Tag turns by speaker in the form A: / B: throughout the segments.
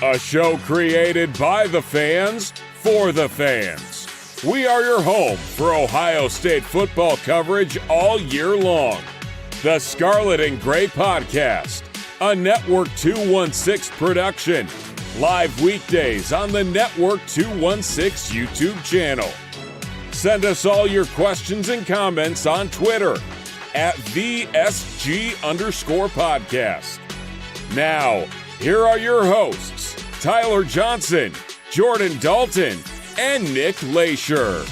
A: A show created by the fans, for the fans. We are your home for Ohio State football coverage all year long. The Scarlet and Gray Podcast, a Network 216 production. Live weekdays on the Network 216 YouTube channel. Send us all your questions and comments on Twitter at VSG_podcast. Now, here are your hosts, Tyler Johnson, Jordan Dalton, and Nick Leisure.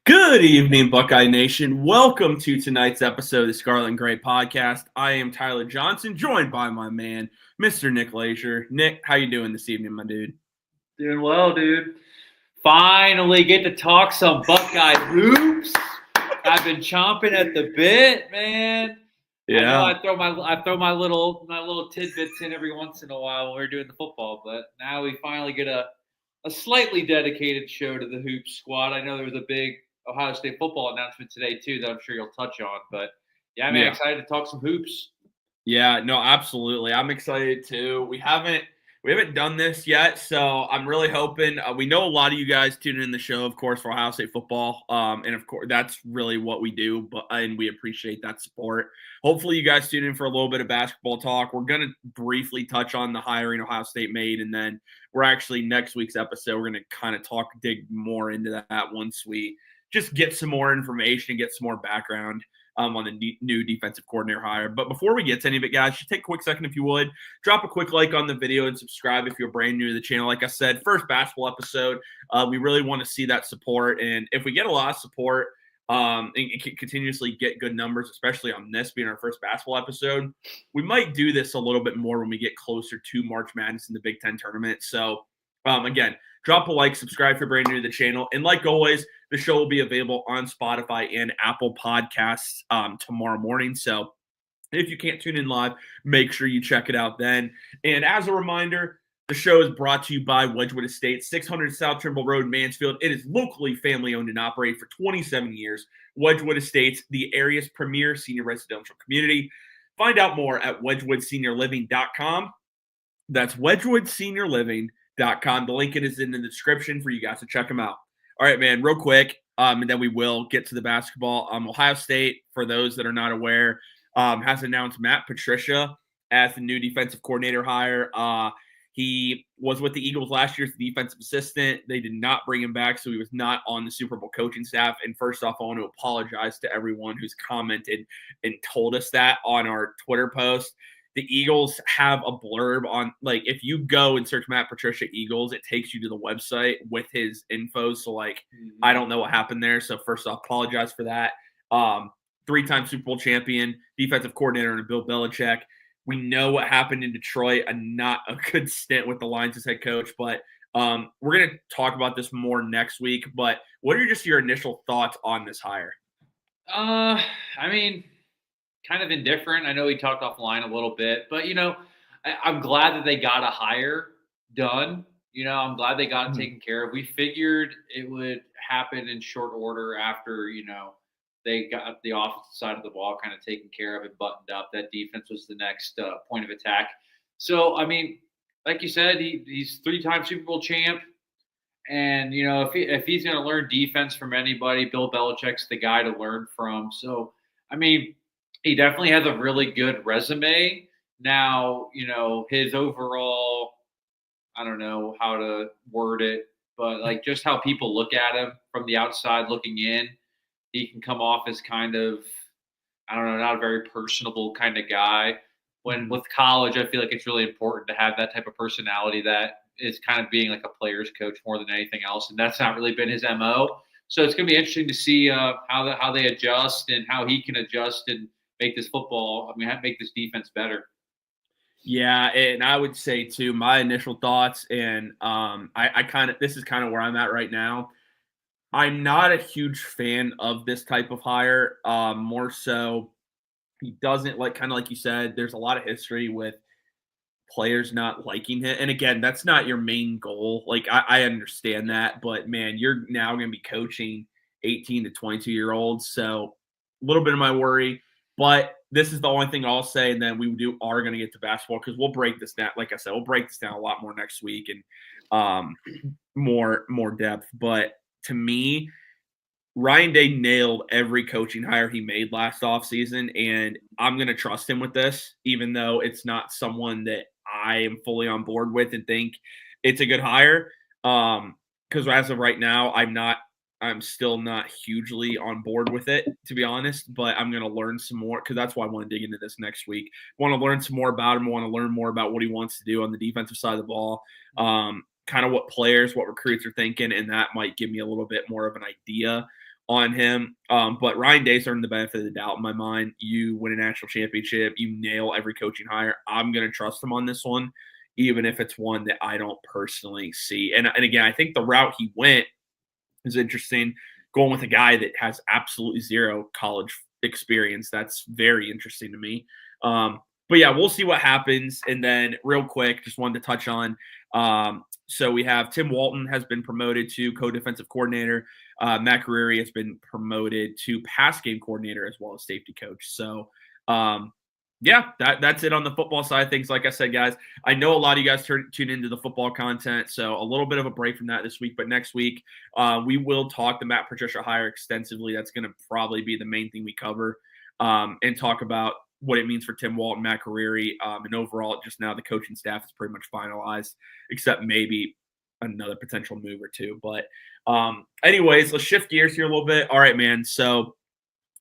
B: Good evening, Buckeye Nation. Welcome to tonight's episode of the Scarlet and Gray Podcast. I am Tyler Johnson, joined by my man, Mr. Nick Leisure. Nick, how you doing this evening, my dude?
C: Doing well, dude. Finally get to talk some Buckeye hoops. I've been chomping at the bit, man.
B: Yeah,
C: I throw my little tidbits in every once in a while when we're doing the football, but now we finally get a slightly dedicated show to the hoops squad. I know there was a big Ohio State football announcement today too that I'm sure you'll touch on, but yeah, man, excited to talk some hoops.
B: Yeah, no, absolutely. I'm excited too. We haven't done this yet, so I'm really hoping. We know a lot of you guys tune in the show, of course, for Ohio State football, and of course, that's really what we do. And we appreciate that support. Hopefully, you guys tune in for a little bit of basketball talk. We're going to briefly touch on the hiring Ohio State made, and then we're actually next week's episode. We're going to kind of dig more into that once we just get some more information, get some more background on the new defensive coordinator hire. But before we get to any of it, guys, just take a quick second if you would. Drop a quick like on the video and subscribe if you're brand new to the channel. Like I said, first basketball episode. We really want to see that support. And if we get a lot of support and continuously get good numbers, especially on this being our first basketball episode, we might do this a little bit more when we get closer to March Madness in the Big Ten tournament. So, again, drop a like, subscribe if you're brand new to the channel. And like always, the show will be available on Spotify and Apple Podcasts tomorrow morning. So if you can't tune in live, make sure you check it out then. And as a reminder, the show is brought to you by Wedgewood Estates, 600 South Trimble Rd, Mansfield. It is locally family-owned and operated for 27 years. Wedgewood Estates, the area's premier senior residential community. Find out more at wedgwoodseniorliving.com. That's wedgwoodseniorliving.com. The link is in the description for you guys to check them out. All right, man, real quick, and then we will get to the basketball. Ohio State, for those that are not aware, has announced Matt Patricia as the new defensive coordinator hire. He was with the Eagles last year as the defensive assistant. They did not bring him back, so he was not on the Super Bowl coaching staff. And first off, I want to apologize to everyone who's commented and told us that on our Twitter post. The Eagles have a blurb on, like, if you go and search Matt Patricia Eagles, it takes you to the website with his info. So, like, I don't know what happened there. So, first off, apologize for that. Three-time Super Bowl champion, defensive coordinator under Bill Belichick. We know what happened in Detroit, and not a good stint with the Lions as head coach. But we're going to talk about this more next week. But what are just your initial thoughts on this hire?
C: I mean, kind of indifferent. I know we talked offline a little bit, but, I'm glad that they got a hire done. I'm glad they got it taken care of. We figured it would happen in short order after, they got the offensive side of the ball kind of taken care of and buttoned up. That defense was the next point of attack. So, I mean, like you said, he's three-time Super Bowl champ. And, if he's going to learn defense from anybody, Bill Belichick's the guy to learn from. So, I mean, he definitely has a really good resume. Now, his overall, I don't know how to word it, but like just how people look at him from the outside looking in, he can come off as kind of, I don't know, not a very personable kind of guy. When with college, I feel like it's really important to have that type of personality that is kind of being like a player's coach more than anything else. And that's not really been his MO. So it's going to be interesting to see how they adjust and how he can adjust and make this make this defense better.
B: Yeah, and I would say too, my initial thoughts, and this is kind of where I'm at right now. I'm not a huge fan of this type of hire. More so, he doesn't kind of like you said, there's a lot of history with players not liking him. And again, that's not your main goal. Like, I understand that, but man, you're now going to be coaching 18 to 22-year-olds. So a little bit of my worry. But this is the only thing I'll say, and then we are going to get to basketball because we'll break this down. Like I said, we'll break this down a lot more next week and more depth. But to me, Ryan Day nailed every coaching hire he made last offseason, and I'm going to trust him with this, even though it's not someone that I am fully on board with and think it's a good hire. Because as of right now, I'm still not hugely on board with it, to be honest, but I'm going to learn some more because that's why I want to dig into this next week. I want to learn some more about him. I want to learn more about what he wants to do on the defensive side of the ball, kind of what recruits are thinking, and that might give me a little bit more of an idea on him. But Ryan Day's earned the benefit of the doubt in my mind. You win a national championship, you nail every coaching hire. I'm going to trust him on this one, even if it's one that I don't personally see. And again, I think the route he went is interesting, going with a guy that has absolutely zero college experience. That's very interesting to me. But yeah, we'll see what happens. And then real quick, just wanted to touch on, so we have Tim Walton has been promoted to co-defensive coordinator. Matt Carreri has been promoted to pass game coordinator as well as safety coach. So yeah, that's it on the football side of things. Like I said, guys, I know a lot of you guys tune into the football content, so a little bit of a break from that this week. But next week, we will talk the Matt Patricia hire extensively. That's going to probably be the main thing we cover, and talk about what it means for Tim Walton, Matt Carreri, and overall, just now the coaching staff is pretty much finalized, except maybe another potential move or two. But anyways, let's shift gears here a little bit. All right, man. So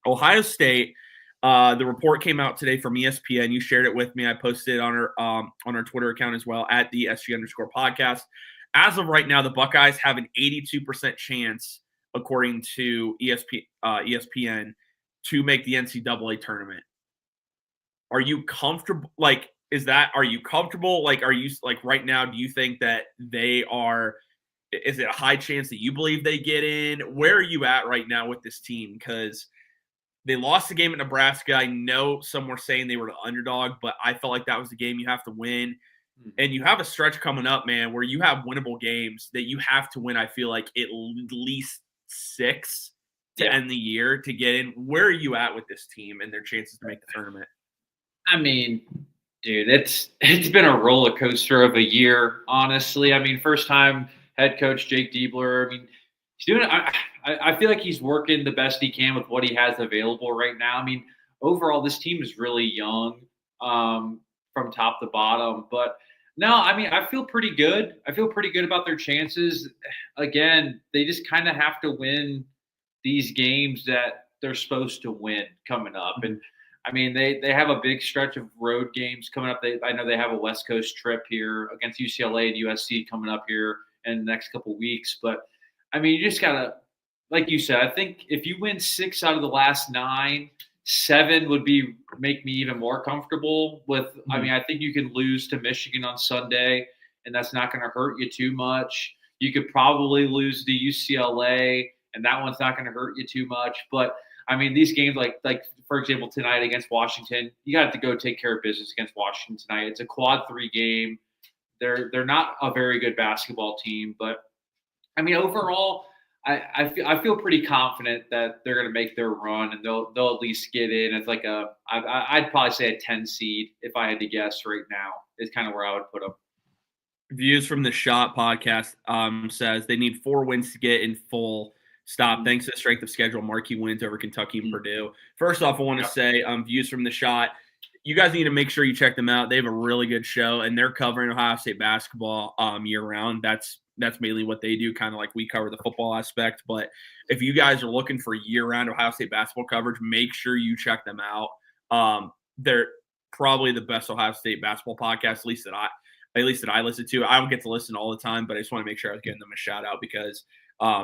B: Ohio State. The report came out today from ESPN. You shared it with me. I posted it on our Twitter account as well at the SG_podcast. As of right now, the Buckeyes have an 82% chance, according to ESPN, to make the NCAA tournament. Are you comfortable? Are you comfortable? Are you right now? Do you think that they are? Is it a high chance that you believe they get in? Where are you at right now with this team? Because they lost the game at Nebraska. I know some were saying they were the underdog, but I felt like that was the game you have to win. And you have a stretch coming up, man, where you have winnable games that you have to win, I feel like, at least 6 to end the year to get in. Where are you at with this team and their chances to make the tournament?
C: I mean, dude, it's been a roller coaster of a year, honestly. I mean, first time head coach Jake Diebler. I mean, he's doing it. I feel like he's working the best he can with what he has available right now. I mean, overall, this team is really young from top to bottom. But no, I mean, I feel pretty good. I feel pretty good about their chances. Again, they just kind of have to win these games that they're supposed to win coming up. And I mean, they have a big stretch of road games coming up. I know they have a West Coast trip here against UCLA and USC coming up here in the next couple of weeks. But I mean, you just gotta, like you said, I think if you win 6 out of the last 9, 7 would make me even more comfortable with. I mean, I think you can lose to Michigan on Sunday, and that's not going to hurt you too much. You could probably lose to UCLA, and that one's not going to hurt you too much. But I mean, these games, like for example, tonight against Washington, you got to go take care of business against Washington tonight. It's a quad 3 game. They're not a very good basketball team, but I mean, overall, I feel pretty confident that they're going to make their run and they'll at least get in. It's like I'd probably say a 10 seed if I had to guess right now is kind of where I would put them.
B: Views from the Shot podcast says they need 4 wins to get in full stop. Thanks to the strength of schedule, marquee wins over Kentucky and Purdue. First off, I want to say Views from the Shot. You guys need to make sure you check them out. They have a really good show, and they're covering Ohio State basketball year-round. That's mainly what they do, kind of like we cover the football aspect. But if you guys are looking for year-round Ohio State basketball coverage, make sure you check them out. They're probably the best Ohio State basketball podcast, at least that I listen to. I don't get to listen all the time, but I just want to make sure I was giving them a shout-out because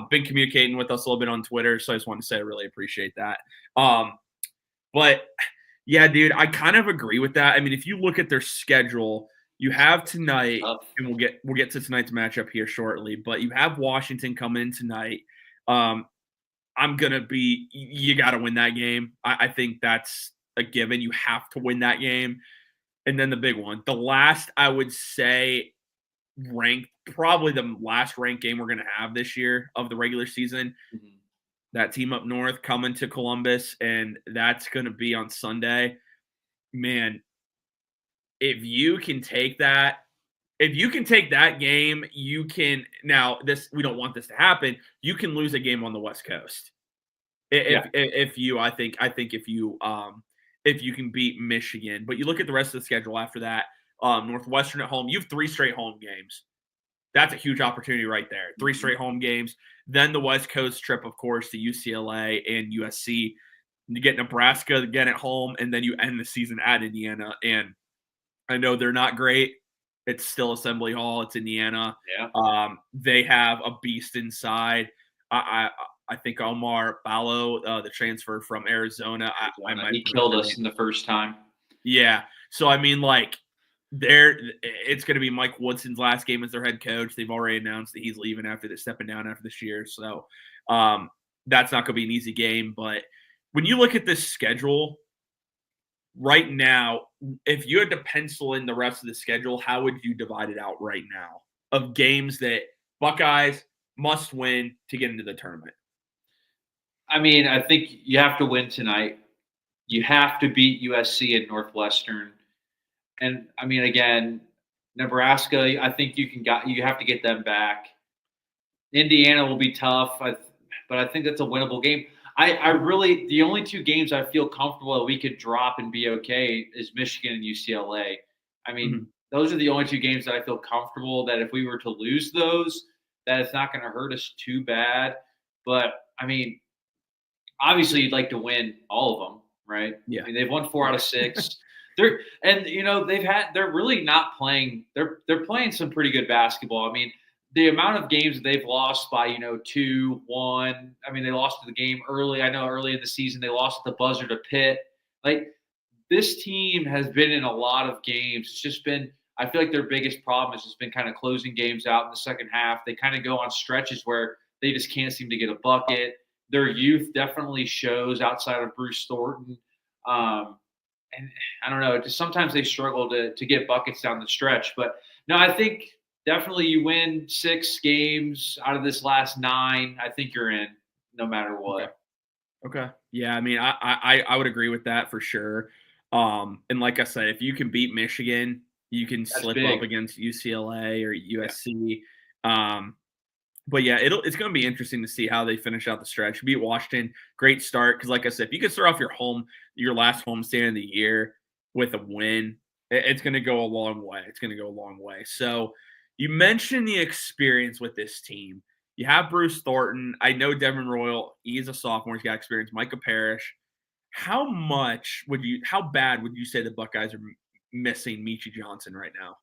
B: been communicating with us a little bit on Twitter, so I just wanted to say I really appreciate that. But – yeah, dude, I kind of agree with that. I mean, if you look at their schedule, you have tonight, and we'll get to tonight's matchup here shortly, but you have Washington coming in tonight. You got to win that game. I think that's a given. You have to win that game. And then the big one, the last, I would say, probably the last ranked game we're going to have this year of the regular season. that team up north coming to Columbus, and that's going to be on Sunday. Man, if you can take that game, you can now this we don't want this to happen. You can lose a game on the West Coast. If you can beat Michigan. But you look at the rest of the schedule after that, Northwestern at home, you have 3 straight home games. That's a huge opportunity right there. 3 straight home games. Then the West Coast trip, of course, to UCLA and USC. You get Nebraska again at home, and then you end the season at Indiana. And I know they're not great. It's still Assembly Hall. It's Indiana.
C: Yeah.
B: They have a beast inside. I think Omar Ballo, the transfer from Arizona.
C: He killed us in the first time.
B: Yeah. So, I mean, like, it's going to be Mike Woodson's last game as their head coach. They've already announced that he's leaving stepping down after this year. So that's not going to be an easy game. But when you look at this schedule right now, if you had to pencil in the rest of the schedule, how would you divide it out right now of games that Buckeyes must win to get into the tournament?
C: I mean, I think you have to win tonight. You have to beat USC and Northwestern. And I mean, again, Nebraska, I think you have to get them back. Indiana will be tough, but I think that's a winnable game. I really, the only 2 games I feel comfortable that we could drop and be okay is Michigan and UCLA. I mean, those are the only 2 games that I feel comfortable that if we were to lose those, that it's not going to hurt us too bad. But I mean, obviously you'd like to win all of them, right?
B: Yeah.
C: I mean, they've won 4 out of 6. They're really not playing. They're playing some pretty good basketball. I mean, the amount of games that they've lost by 2-1. I mean, they lost the game early. I know early in the season they lost at the buzzer to Pitt. Like, this team has been in a lot of games. It's just been. I feel like their biggest problem has just been kind of closing games out in the second half. They kind of go on stretches where they just can't seem to get a bucket. Their youth definitely shows outside of Bruce Thornton. And I don't know, just sometimes they struggle to get buckets down the stretch. But no, I think definitely you win 6 games out of this last 9. I think you're in no matter what.
B: Okay. Yeah, I mean, I would agree with that for sure. And like I said, if you can beat Michigan, you can slip up against UCLA or USC. Yeah. But yeah, it's going to be interesting to see how they finish out the stretch. Beat Washington, great start. Because like I said, if you could start off your last home stand of the year with a win, it's going to go a long way. So you mentioned the experience with this team. You have Bruce Thornton. I know Devin Royal. He's a sophomore. He's got experience. Micah Parrish. How bad would you say the Buckeyes are missing Meechie Johnson right now?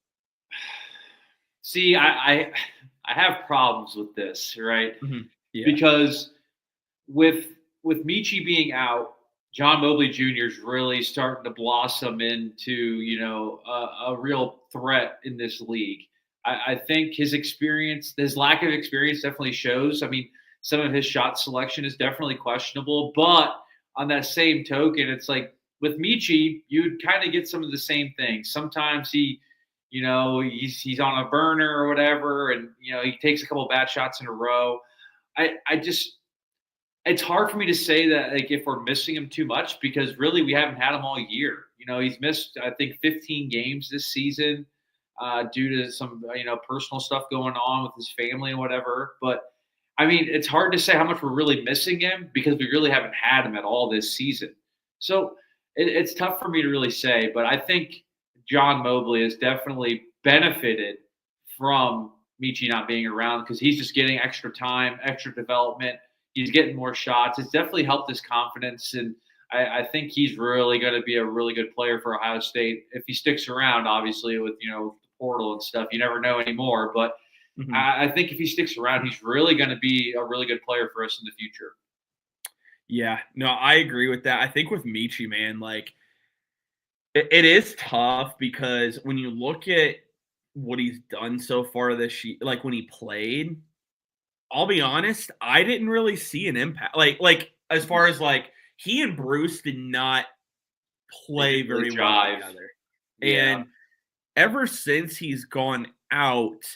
C: See, I have problems with this, right?
B: Mm-hmm. Yeah.
C: Because with Meechie being out, John Mobley Jr. is really starting to blossom into, a real threat in this league. I think his lack of experience definitely shows. I mean, some of his shot selection is definitely questionable, but on that same token, it's like with Meechie, you'd kind of get some of the same things. Sometimes he's on a burner or whatever, and he takes a couple bad shots in a row. It's hard for me to say that like if we're missing him too much because really we haven't had him all year. He's missed I think 15 games this season due to some personal stuff going on with his family and whatever. But I mean, it's hard to say how much we're really missing him because we really haven't had him at all this season. So it's tough for me to really say, but I think John Mobley has definitely benefited from Meechie not being around because he's just getting extra time, extra development. He's getting more shots. It's definitely helped his confidence, and I think he's really going to be a really good player for Ohio State if he sticks around. Obviously, with the portal and stuff, you never know anymore. But I think if he sticks around, he's really going to be a really good player for us in the future.
B: Yeah, no, I agree with that. I think with Meechie, man, like it is tough because when you look at what he's done so far this year, like when he played, I'll be honest, I didn't really see an impact. Like as far as like he and Bruce did not play very well together. Yeah. And ever since he's gone out,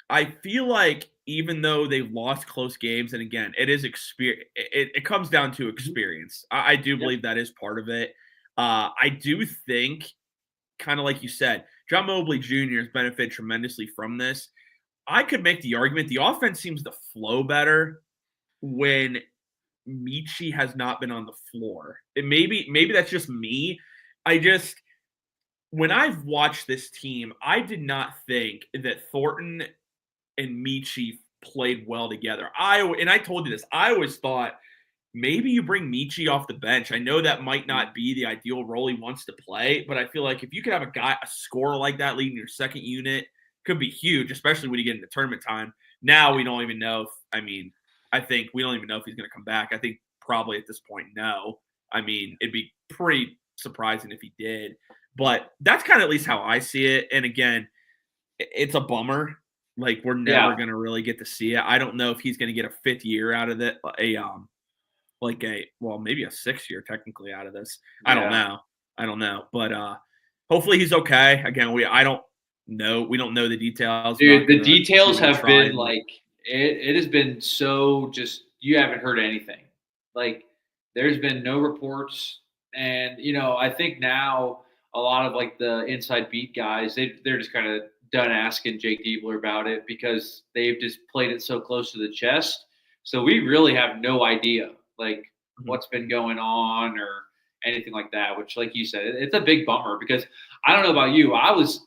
B: I feel like even though they've lost close games, and again, it is experience. It comes down to experience. I do believe that is part of it. I do think, kind of like you said, John Mobley Jr. has benefited tremendously from this. I could make the argument the offense seems to flow better when Meechie has not been on the floor. And maybe that's just me. When I've watched this team, I did not think that Thornton and Meechie played well together. I told you this. I always thought maybe you bring Meechie off the bench. I know that might not be the ideal role he wants to play, but I feel like if you could have a scorer like that leading your second unit, could be huge, especially when you get into tournament time. Now we don't even know I think we don't even know if he's going to come back. I think probably at this point, no. I mean, it'd be pretty surprising if he did. But that's kind of at least how I see it. And again, it's a bummer. Like, we're never going to really get to see it. I don't know if he's going to get a fifth year out of it, maybe a 6th year technically out of this. I don't know. But hopefully he's okay. Again, we don't know the details.
C: Dude, the details have been like it has been so just you haven't heard anything. Like, there's been no reports, and I think now a lot of like the inside beat guys, they're just kind of done asking Jake Diebler about it because they've just played it so close to the chest. So we really have no idea like what's been going on or anything like that, which, like you said, it's a big bummer because I don't know about you. I was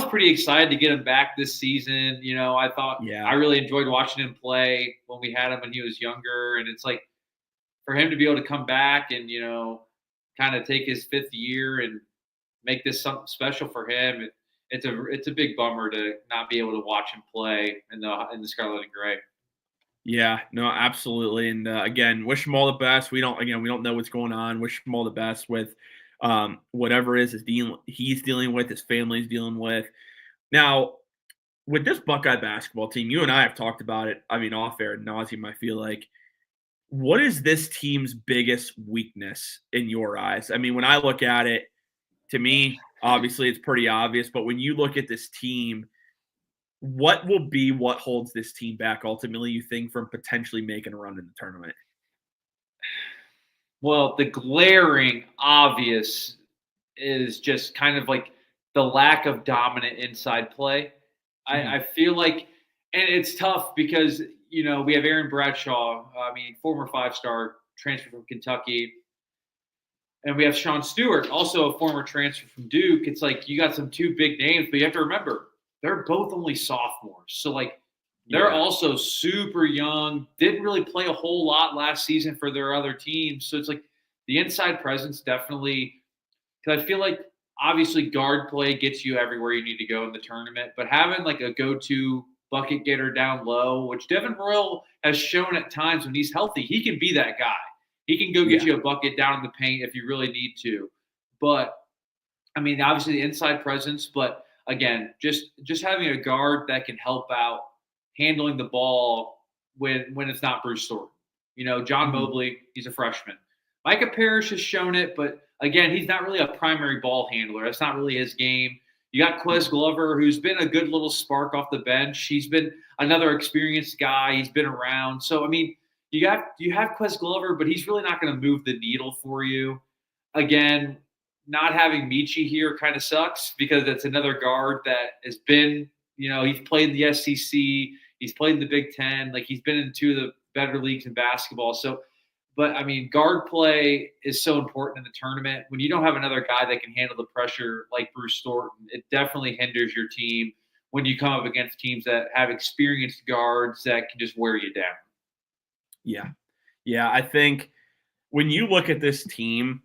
C: pretty excited to get him back this season. I thought I really enjoyed watching him play when we had him when he was younger. And it's like for him to be able to come back and, kind of take his 5th year and make this something special for him. It's a big bummer to not be able to watch him play in the Scarlet and Gray.
B: Yeah, no, absolutely. And again, wish him all the best. We don't know what's going on. Wish him all the best with whatever he's dealing with, his family's dealing with. Now, with this Buckeye basketball team, you and I have talked about it, off air ad nauseum, I feel like. What is this team's biggest weakness in your eyes? When I look at it, to me, obviously it's pretty obvious, but when you look at this team, what holds this team back ultimately, you think, from potentially making a run in the tournament?
C: Well, the glaring obvious is just kind of like the lack of dominant inside play. I feel like, and it's tough because, we have Aaron Bradshaw, former 5-star transfer from Kentucky. And we have Sean Stewart, also a former transfer from Duke. It's like you got some 2 big names, but you have to remember, they're both only sophomores. So, like, they're also super young, didn't really play a whole lot last season for their other teams. So it's like the inside presence definitely – because I feel like obviously guard play gets you everywhere you need to go in the tournament. But having like a go-to bucket getter down low, which Devin Royal has shown at times when he's healthy, he can be that guy. He can go get you a bucket down in the paint if you really need to. But, obviously the inside presence. But, again, just having a guard that can help out handling the ball when it's not Bruce Thornton. John Mobley, he's a freshman. Micah Parrish has shown it, but, again, he's not really a primary ball handler. That's not really his game. You got Quez Glover, who's been a good little spark off the bench. He's been another experienced guy. He's been around. So, you have Quez Glover, but he's really not going to move the needle for you. Again, not having Meechie here kind of sucks because it's another guard that has been, he's played in the SEC. He's played in the Big Ten. Like, he's been in 2 of the better leagues in basketball. So, but, guard play is so important in the tournament. When you don't have another guy that can handle the pressure like Bruce Thornton, it definitely hinders your team when you come up against teams that have experienced guards that can just wear you down.
B: Yeah. I think when you look at this team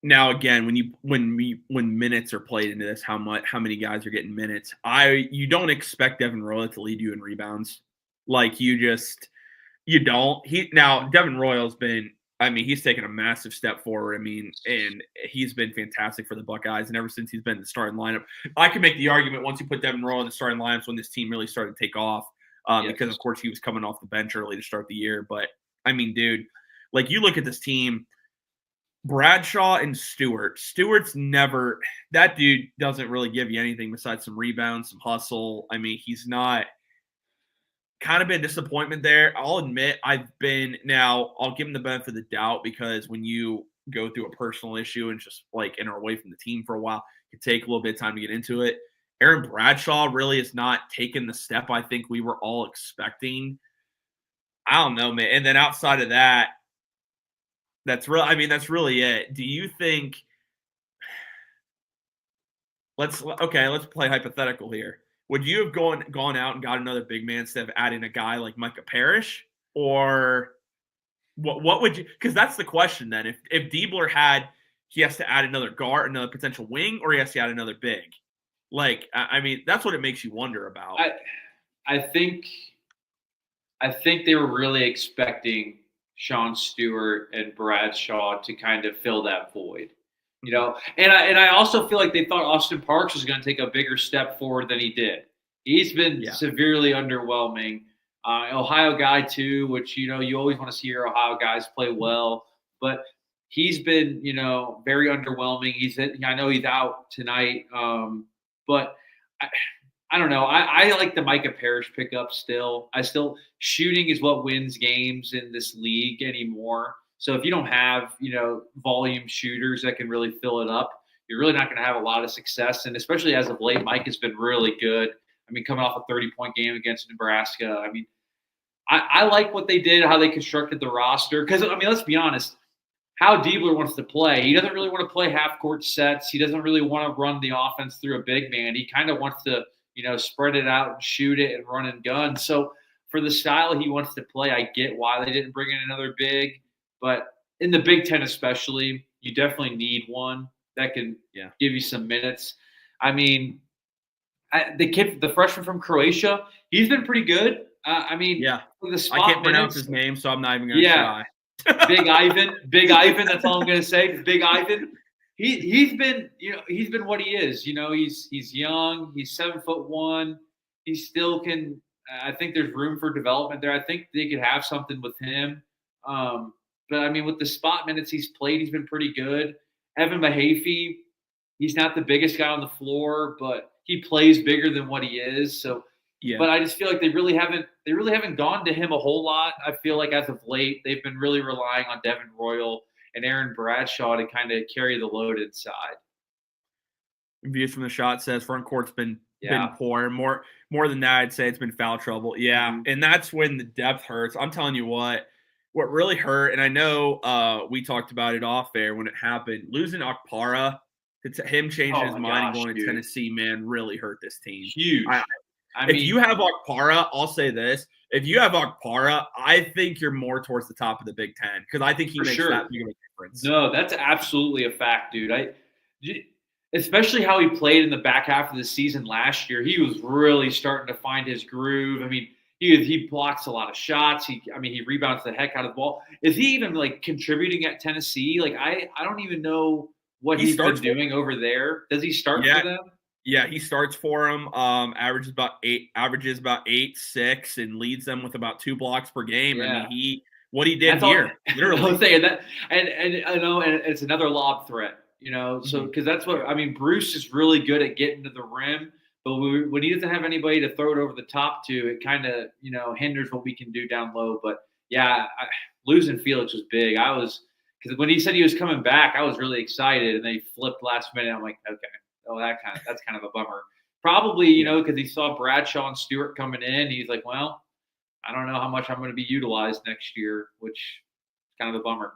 B: now, again, when minutes are played into this, how many guys are getting minutes? You don't expect Devin Royal to lead you in rebounds. Like, you don't. Devin Royal's been. He's taken a massive step forward. And he's been fantastic for the Buckeyes. And ever since he's been in the starting lineup, I can make the argument once you put Devin Royal in the starting lineups when this team really started to take off. Because, of course, he was coming off the bench early to start the year. But, dude, like, you look at this team, Bradshaw and Stewart's never – that dude doesn't really give you anything besides some rebounds, some hustle. He's not kind of been a disappointment there. I'll admit I'll give him the benefit of the doubt because when you go through a personal issue and just like and are away from the team for a while, it can take a little bit of time to get into it. Aaron Bradshaw really has not taken the step I think we were all expecting. I don't know, man. And then outside of that, that's really it. Do you think let's play hypothetical here. Would you have gone out and got another big man instead of adding a guy like Micah Parrish? Or what would you – because that's the question then. If Diebler he has to add another guard, another potential wing, or he has to add another big. Like, I mean, that's what it makes you wonder about.
C: I think they were really expecting Sean Stewart and Bradshaw to kind of fill that void. You know, and I also feel like they thought Austin Parks was going to take a bigger step forward than he did. He's been severely underwhelming. Ohio guy too, which, you know, you always want to see your Ohio guys play well, but he's been, you know, very underwhelming. I know he's out tonight, but I don't know. I like the Micah Parrish pickup still. Shooting is what wins games in this league anymore. So if you don't have, you know, volume shooters that can really fill it up, you're really not going to have a lot of success. And especially as of late, Mike has been really good. I mean, coming off a 30-point game against Nebraska. I mean, I like what they did, how they constructed the roster. Because, I mean, let's be honest, how Diebler wants to play. He doesn't really want to play half-court sets. He doesn't really want to run the offense through a big man. He kind of wants to, you know, spread it out and shoot it and run and gun. So for the style he wants to play, I get why they didn't bring in another big. But in the Big Ten especially, you definitely need one that can give you some minutes. I mean, the freshman from Croatia, he's been pretty good. I mean, the spot
B: I can't pronounce his name, so I'm not even going to try.
C: Big Ivan. That's all I'm going to say. Big Ivan. He's been what he is. You know, he's young. He's 7'1". He still can. I think there's room for development there. I think they could have something with him. But, I mean, with the spot minutes he's played, he's been pretty good. Evan Mahaffey, he's not the biggest guy on the floor, but he plays bigger than what he is. So, but I just feel like they really haven't gone to him a whole lot. I feel like as of late, they've been really relying on Devin Royal and Aaron Bradshaw to kind of carry the load inside.
B: Views from the shot says front court's been poor. More than that, I'd say it's been foul trouble. Yeah, and that's when the depth hurts. I'm telling you what really hurt, and I know we talked about it off air when it happened, losing Okpara, him changing his mind and going to Tennessee, man, really hurt this team.
C: Huge.
B: If you have Okpara, I'll say this. If you have Okpara, I think you're more towards the top of the Big Ten because I think he makes that big of a difference.
C: No, that's absolutely a fact, dude. Especially how he played in the back half of the season last year. He was really starting to find his groove. I mean, he blocks a lot of shots. He rebounds the heck out of the ball. Is he even like contributing at Tennessee? Like I don't even know what he's been doing over there. Does he start for them?
B: Yeah, he starts for them. Averages about 8-6 and leads them with about 2 blocks per game.
C: Yeah.
B: I mean, what he did here, literally.
C: I was saying that, and I know, and it's another lob threat. You know, so because that's what I mean. Bruce is really good at getting to the rim. But when he doesn't have anybody to throw it over the top to, it kind of, you know, hinders what we can do down low. But, losing Felix was big. Because when he said he was coming back, I was really excited. And then he flipped last minute. I'm like, okay, that's kind of a bummer. Probably, you know, because he saw Bradshaw and Stewart coming in. He's like, well, I don't know how much I'm going to be utilized next year, which is kind of a bummer.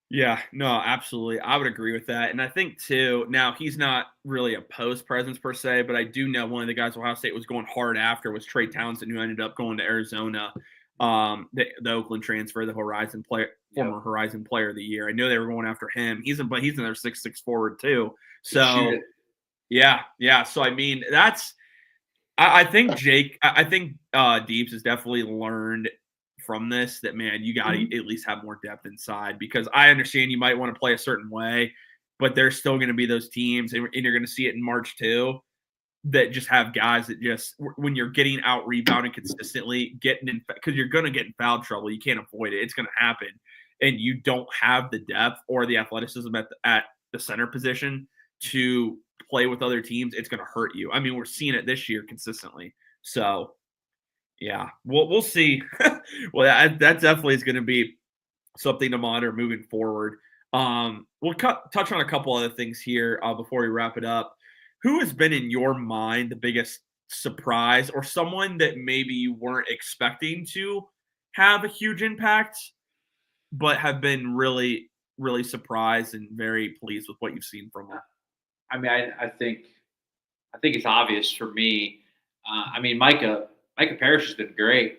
B: Yeah, no, absolutely. I would agree with that. And I think, too, now he's not really a post presence per se, but I do know one of the guys Ohio State was going hard after was Trey Townsend, who ended up going to Arizona, the Oakland transfer, the Horizon player, former Horizon Player of the Year. I know they were going after him. He's in their 6'6" forward, too. So, yeah. So, I mean, I think Deeps has definitely learned from this that, man, you got to at least have more depth inside, because I understand you might want to play a certain way, but there's still going to be those teams, and you're going to see it in March too, that just have guys that just, when you're getting out rebounded consistently, getting in, because you're going to get in foul trouble, you can't avoid it. It's going to happen, and you don't have the depth or the athleticism at the center position to play with other teams. It's going to hurt you. I mean, we're seeing it this year consistently. So Yeah, we'll see. Well, that definitely is going to be something to monitor moving forward. We'll touch on a couple other things here before we wrap it up. Who has been in your mind the biggest surprise, or someone that maybe you weren't expecting to have a huge impact, but have been really, really surprised and very pleased with what you've seen from them?
C: I mean, I think it's obvious for me. I mean, Micah Parrish has been great.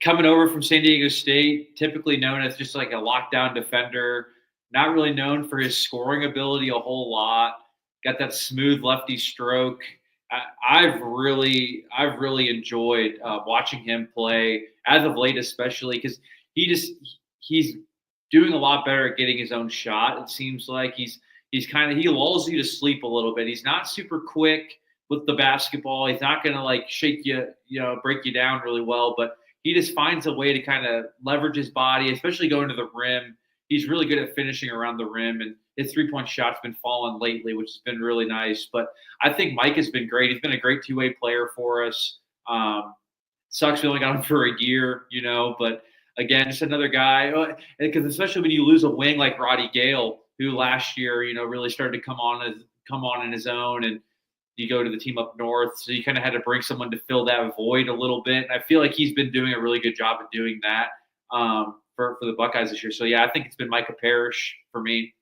C: Coming over from San Diego State, typically known as just like a lockdown defender, not really known for his scoring ability a whole lot. Got that smooth lefty stroke. I've really enjoyed watching him play as of late, especially because he's doing a lot better at getting his own shot. It seems like he lulls you to sleep a little bit. He's not super quick with the basketball. He's not going to like shake you, break you down really well, but he just finds a way to kind of leverage his body, especially going to the rim. He's really good at finishing around the rim, and his three-point shot's been falling lately, which has been really nice. But I think Mike has been great. He's been a great two-way player for us. Sucks we only got him for a year, but again, just another guy. Because especially when you lose a wing like Roddy Gale, who last year, really started to come on in his own, and you go to the team up north, so you kind of had to bring someone to fill that void a little bit. And I feel like he's been doing a really good job of doing that for the Buckeyes this year. So yeah, I think it's been Micah Parrish for me.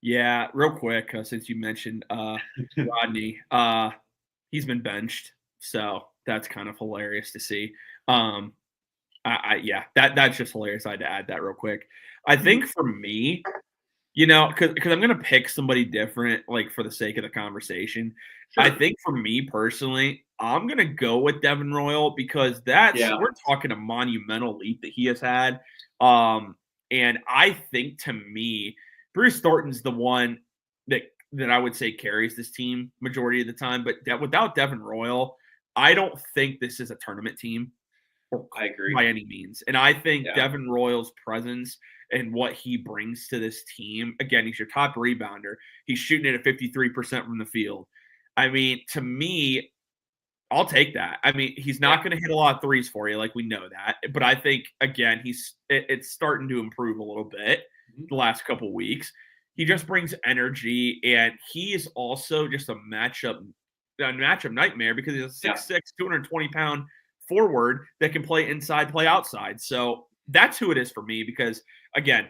B: Yeah, real quick, since you mentioned Rodney, he's been benched, so that's kind of hilarious to see. That's just hilarious. I had to add that real quick. I think for me, because I'm gonna pick somebody different, like for the sake of the conversation. Sure. I think for me personally, I'm gonna go with Devin Royal because we're talking a monumental leap that he has had. And I think to me, Bruce Thornton's the one that I would say carries this team majority of the time. But without Devin Royal, I don't think this is a tournament team.
C: I agree
B: by any means. And I think Devin Royal's presence and what he brings to this team, again, he's your top rebounder. He's shooting it at 53% from the field. I mean, to me, I'll take that. I mean, he's not going to hit a lot of threes for you, like we know that. But I think, again, it's starting to improve a little bit the last couple of weeks. He just brings energy, and he is also just a matchup nightmare because he's a 6'6", 220-pound forward that can play inside, play outside. So that's who it is for me because, again,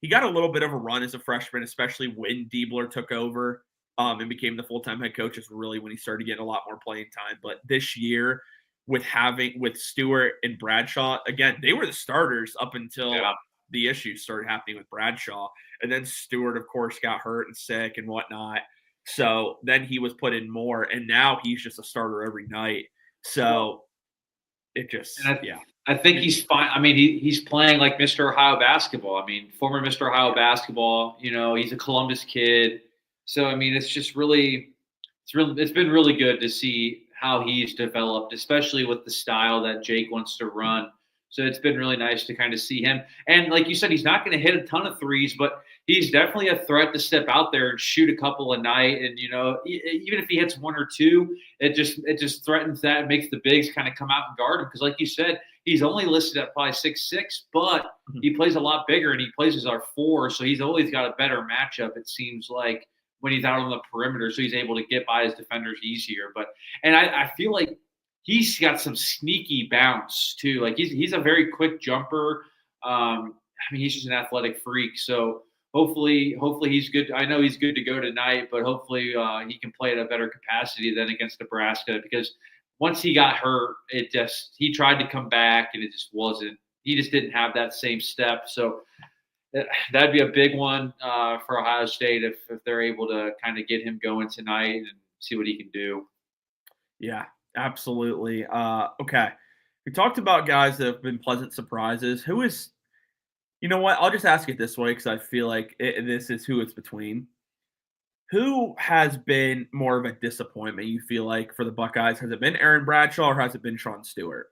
B: he got a little bit of a run as a freshman, especially when Diebler took over and became the full-time head coach is really when he started getting a lot more playing time. But this year with Stewart and Bradshaw, again, they were the starters up until the issues started happening with Bradshaw. And then Stewart, of course, got hurt and sick and whatnot. So then he was put in more, and now he's just a starter every night. So
C: I think he's fine. I mean, he's playing like Mr. Ohio basketball. I mean, former Mr. Ohio basketball. He's a Columbus kid. So I mean, it's been really good to see how he's developed, especially with the style that Jake wants to run. So it's been really nice to kind of see him. And like you said, he's not going to hit a ton of threes, but he's definitely a threat to step out there and shoot a couple a night. And, even if he hits one or two, it just threatens that and makes the bigs kind of come out and guard him. Because like you said, he's only listed at probably 6'6", but he plays a lot bigger and he plays as our 4. So he's always got a better matchup, it seems like, when he's out on the perimeter. So he's able to get by his defenders easier. And I feel like he's got some sneaky bounce too. Like he's a very quick jumper. I mean, he's just an athletic freak. So hopefully he's good. I know he's good to go tonight, but hopefully he can play at a better capacity than against Nebraska because once he got hurt, he tried to come back and it just wasn't. He just didn't have that same step. So that'd be a big one for Ohio State if they're able to kind of get him going tonight and see what he can do.
B: Yeah. Absolutely. Okay. We talked about guys that have been pleasant surprises. Who is, you know what? I'll just ask it this way because I feel like this is who it's between. Who has been more of a disappointment, you feel like, for the Buckeyes? Has it been Aaron Bradshaw or has it been Sean Stewart?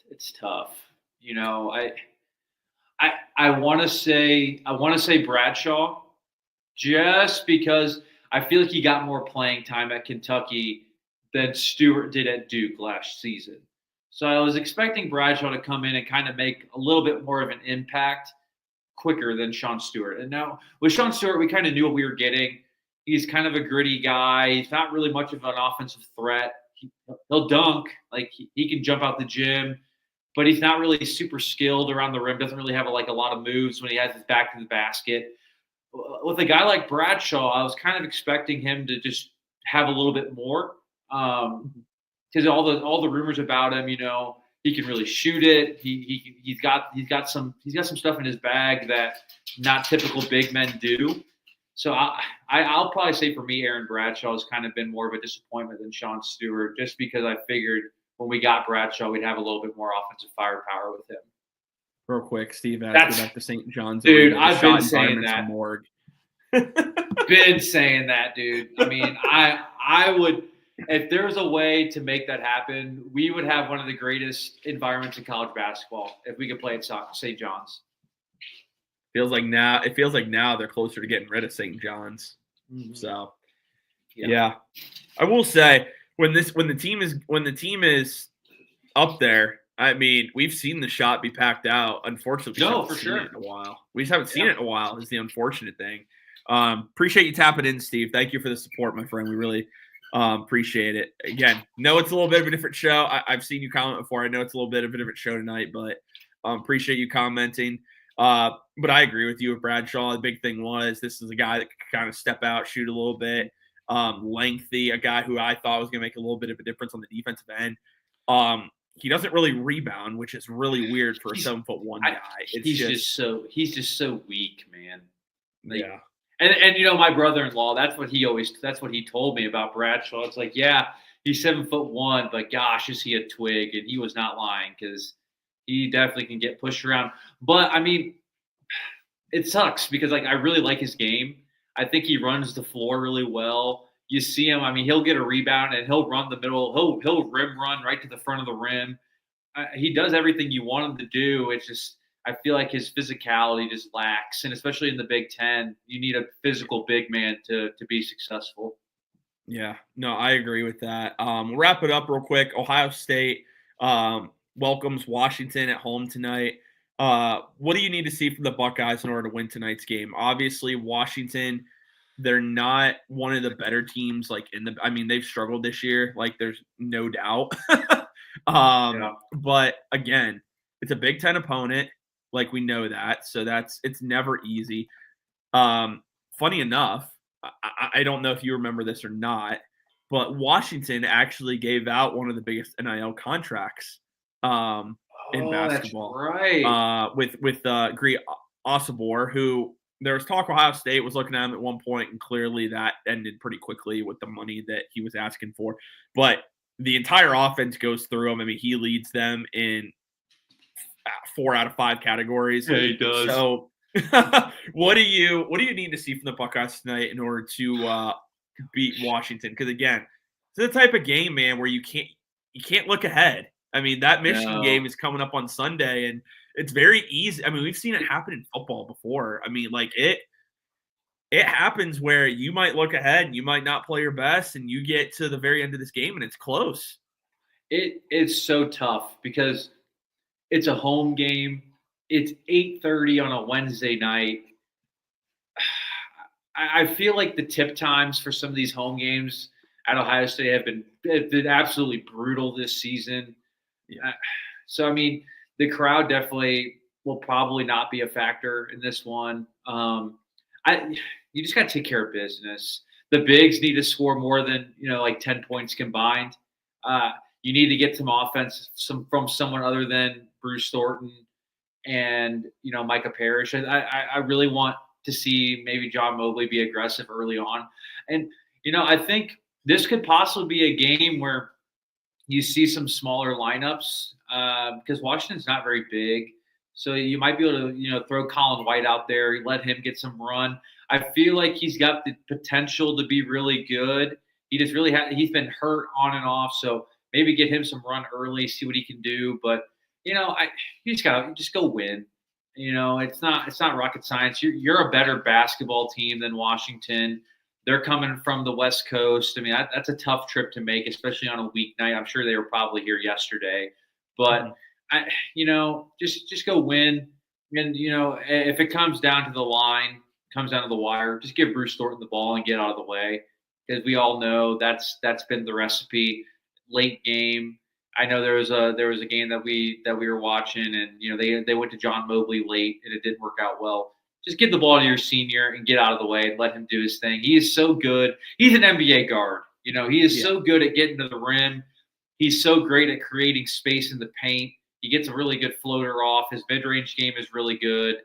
C: It's tough. I want to say Bradshaw just because I feel like he got more playing time at Kentucky than Stewart did at Duke last season. So I was expecting Bradshaw to come in and kind of make a little bit more of an impact quicker than Sean Stewart. And now with Sean Stewart, we kind of knew what we were getting. He's kind of a gritty guy. He's not really much of an offensive threat. He'll dunk. Like, he can jump out the gym, but he's not really super skilled around the rim. Doesn't really have a lot of moves when he has his back to the basket. With a guy like Bradshaw, I was kind of expecting him to just have a little bit more, because all the rumors about him, he can really shoot it. He's got some stuff in his bag that not typical big men do. So I'll probably say for me, Aaron Bradshaw has kind of been more of a disappointment than Sean Stewart, just because I figured when we got Bradshaw, we'd have a little bit more offensive firepower with him.
B: Real quick, Steve, asked about the St. John's.
C: Dude, I've been saying that.
B: Morgue.
C: Been saying that, dude. I mean, I would, if there was a way to make that happen, we would have one of the greatest environments in college basketball if we could play at St. John's.
B: It feels like now they're closer to getting rid of St. John's. Mm-hmm. So, yeah, I will say when the team is up there, I mean, we've seen the shot be packed out. Unfortunately, it in a while. We just haven't seen it in a while. Is the unfortunate thing. Appreciate you tapping in, Steve. Thank you for the support, my friend. We really appreciate it. Again, know it's a little bit of a different show. I've seen you comment before. I know it's a little bit of a different show tonight, but appreciate you commenting. But I agree with you with Bradshaw. The big thing was this is a guy that could kind of step out, shoot a little bit, lengthy, a guy who I thought was going to make a little bit of a difference on the defensive end. He doesn't really rebound, which is really weird for a 7'1" guy.
C: He's just so weak, man.
B: Yeah.
C: And my brother-in-law, that's what he told me about Bradshaw. It's like, yeah, he's 7'1", but gosh, is he a twig? And he was not lying, because he definitely can get pushed around. But I mean, it sucks because I really like his game. I think he runs the floor really well. You see him, I mean, he'll get a rebound and he'll run the middle. He'll rim run right to the front of the rim. He does everything you want him to do. It's just, I feel like his physicality just lacks. And especially in the Big Ten, you need a physical big man to be successful.
B: Yeah, no, I agree with that. We'll wrap it up real quick. Ohio State welcomes Washington at home tonight. What do you need to see from the Buckeyes in order to win tonight's game? Obviously, Washington, they're not one of the better teams. They've struggled this year. There's no doubt. But again, it's a Big Ten opponent. We know that. So it's never easy. Funny enough, I don't know if you remember this or not, but Washington actually gave out one of the biggest NIL contracts in basketball.
C: That's right.
B: With Gree Osabor, who there was talk Ohio State was looking at him at one point, and clearly that ended pretty quickly with the money that he was asking for. But the entire offense goes through him. I mean, he leads them in 4 out of 5 categories.
C: Yeah, he does.
B: So what do you need to see from the Buckeyes tonight in order to beat Washington? Because again, it's the type of game, man, where you can't look ahead. I mean, that Michigan game is coming up on Sunday, and it's very easy. I mean, we've seen it happen in football before. I mean, it happens where you might look ahead and you might not play your best, and you get to the very end of this game and it's close.
C: It's so tough because it's a home game. It's 8:30 on a Wednesday night. I feel like the tip times for some of these home games at Ohio State have been absolutely brutal this season. Yeah. So, I mean, the crowd definitely will probably not be a factor in this one. You just got to take care of business. The bigs need to score more than 10 points combined. You need to get some offense from someone other than Bruce Thornton and Micah Parrish. I really want to see maybe John Mobley be aggressive early on, and I think this could possibly be a game where you see some smaller lineups because Washington's not very big. So you might be able to, throw Colin White out there, let him get some run. I feel like he's got the potential to be really good. He just really he's been hurt on and off. So maybe get him some run early, see what he can do. But, you just gotta go win. It's not rocket science. You're a better basketball team than Washington. They're coming from the West Coast. I mean, that's a tough trip to make, especially on a weeknight. I'm sure they were probably here yesterday, but just go win. And if it comes down to the line, comes down to the wire, just give Bruce Thornton the ball and get out of the way, because we all know that's been the recipe. Late game. I know there was a game that we were watching, and they went to John Mobley late, and it didn't work out well. Just give the ball to your senior and get out of the way and let him do his thing. He is so good. He's an NBA guard. He is so good at getting to the rim. He's so great at creating space in the paint. He gets a really good floater off. His mid-range game is really good.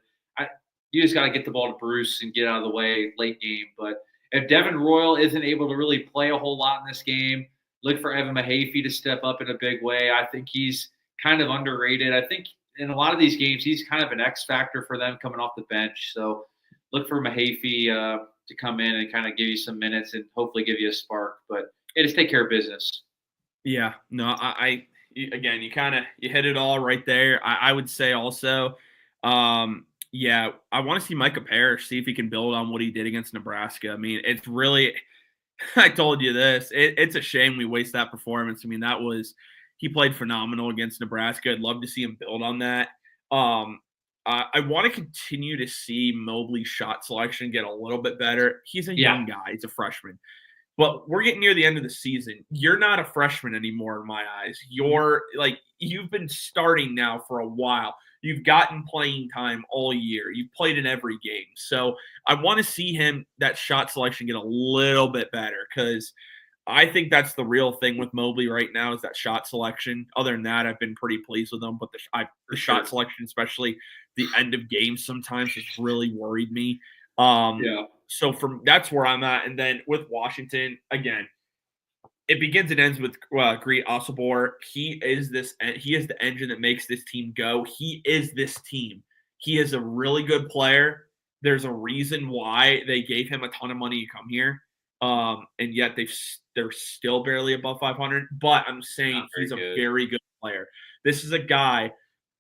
C: You just got to get the ball to Bruce and get out of the way late game. But if Devin Royal isn't able to really play a whole lot in this game, look for Evan Mahaffey to step up in a big way. I think he's kind of underrated. I think in a lot of these games, he's kind of an X factor for them coming off the bench. So look for Mahaffey to come in and kind of give you some minutes and hopefully give you a spark. But just take care of business.
B: Yeah, no, again, you hit it all right there. I would say also, I want to see Micah Parrish, see if he can build on what he did against Nebraska. I mean, it's really, I told you this, it's a shame we waste that performance. I mean, he played phenomenal against Nebraska. I'd love to see him build on that. I want to continue to see Mobley's shot selection get a little bit better. He's a young guy. He's a freshman. But we're getting near the end of the season. You're not a freshman anymore in my eyes. You've been starting now for a while. You've gotten playing time all year. You've played in every game. So I want to see that shot selection get a little bit better, because I think that's the real thing with Mobley right now is that shot selection. Other than that, I've been pretty pleased with him. But the shot selection, especially the end of games, sometimes has really worried me. So that's where I'm at. And then with Washington, again, it begins and ends with Greet Osobor. He is the engine that makes this team go. He is this team. He is a really good player. There's a reason why they gave him a ton of money to come here. And yet they're still barely above 500. But I'm saying he's a very good player. This is a guy,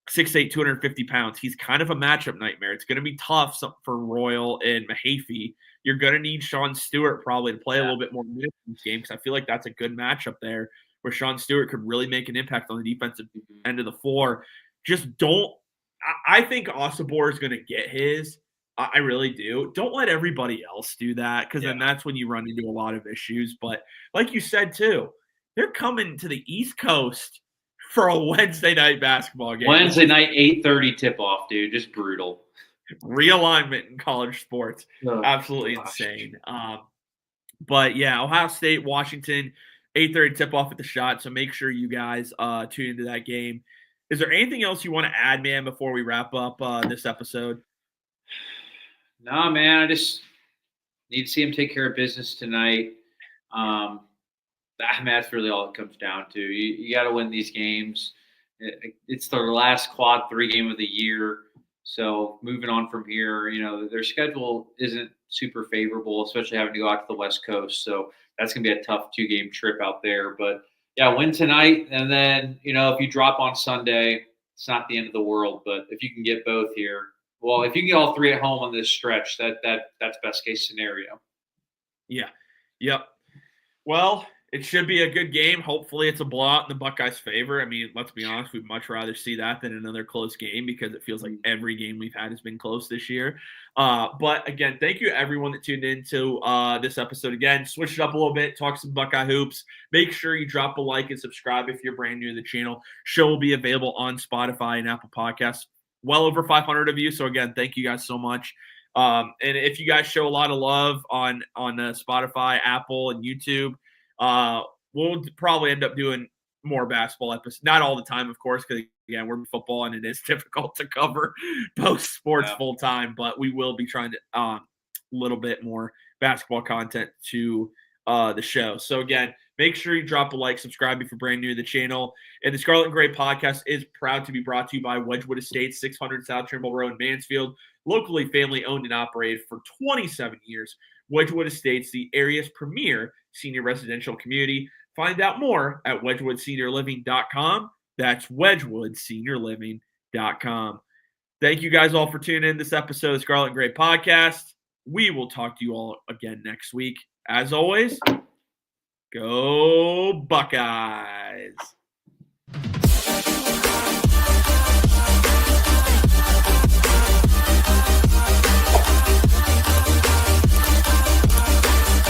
B: 6'8", 250 pounds. He's kind of a matchup nightmare. It's going to be tough for Royal and Mahaffey. You're going to need Sean Stewart probably to play a little bit more minutes in this game, because I feel like that's a good matchup there where Sean Stewart could really make an impact on the defensive end of the floor. I think Osobor is going to get his. I really do. Don't let everybody else do that, because then that's when you run into a lot of issues. But like you said, too, they're coming to the East Coast for a Wednesday night basketball game.
C: Wednesday night, 8:30 tip-off, dude. Just brutal.
B: Realignment in college sports. Absolutely insane. But, yeah, Ohio State, Washington, 8:30 tip-off at the Shot. So make sure you guys tune into that game. Is there anything else you want to add, man, before we wrap up this episode?
C: No, man. I just need to see him take care of business tonight. That's really all it comes down to. You got to win these games. It's their last quad 3 game of the year. So moving on from here, their schedule isn't super favorable, especially having to go out to the West Coast. So that's going to be a tough 2-game trip out there. But, yeah, win tonight. And then, if you drop on Sunday, it's not the end of the world. But if you can get both here, well, if you can get all 3 at home on this stretch, that's best case scenario.
B: Yeah. Yep. Well, it should be a good game. Hopefully it's a blowout in the Buckeyes' favor. I mean, let's be honest, we'd much rather see that than another close game, because it feels like every game we've had has been close this year. But, again, thank you everyone that tuned into this episode. Again, switch it up a little bit, talk some Buckeye hoops. Make sure you drop a like and subscribe if you're brand new to the channel. Show will be available on Spotify and Apple Podcasts. Well over 500 of you. So, again, thank you guys so much. And if you guys show a lot of love on Spotify, Apple, and YouTube, we'll probably end up doing more basketball episodes. Not all the time, of course, because, again, we're in football and it is difficult to cover both sports full time. But we will be trying to a little bit more basketball content to the show. So, again, make sure you drop a like, subscribe if you're brand new to the channel. And the Scarlet and Gray podcast is proud to be brought to you by Wedgewood Estates, 600 South Trimble Rd, Mansfield. Locally family owned and operated for 27 years. Wedgewood Estates, the area's premier senior residential community. Find out more at wedgwoodseniorliving.com. That's wedgwoodseniorliving.com. Thank you guys all for tuning in this episode of Scarlet and Gray podcast. We will talk to you all again next week. As always, go Buckeyes.